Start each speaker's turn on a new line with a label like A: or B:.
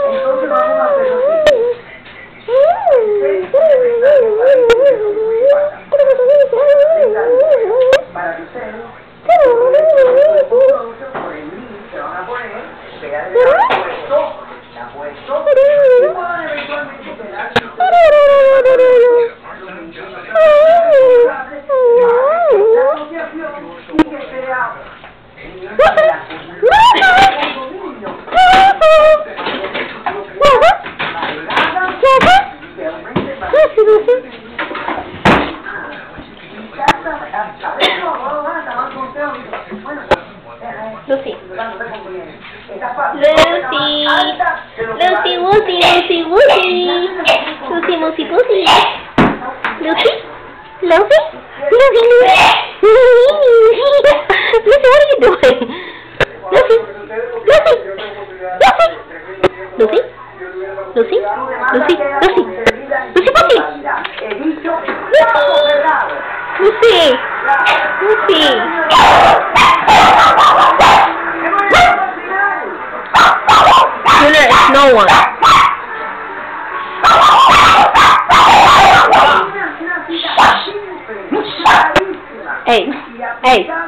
A: Entonces vamos a hacer lo siguiente. Para que ustedes por el link se van a poner, pegar el la puesto, y puedan eventualmente pegar la asociación y que sea
B: Lucy. Lucy, Lucy, Lucy, Lucy. Lucy, Lucy, Lucy. Lucy? Lucy? Lucy, Lucy. Lucy, what are you doing? Lucy? Lucy? Lucy? Lucy? Lucy? Lucy? Lucy? Lucy, puppy? Lucy? Lucy? There is no one. Hey, hey.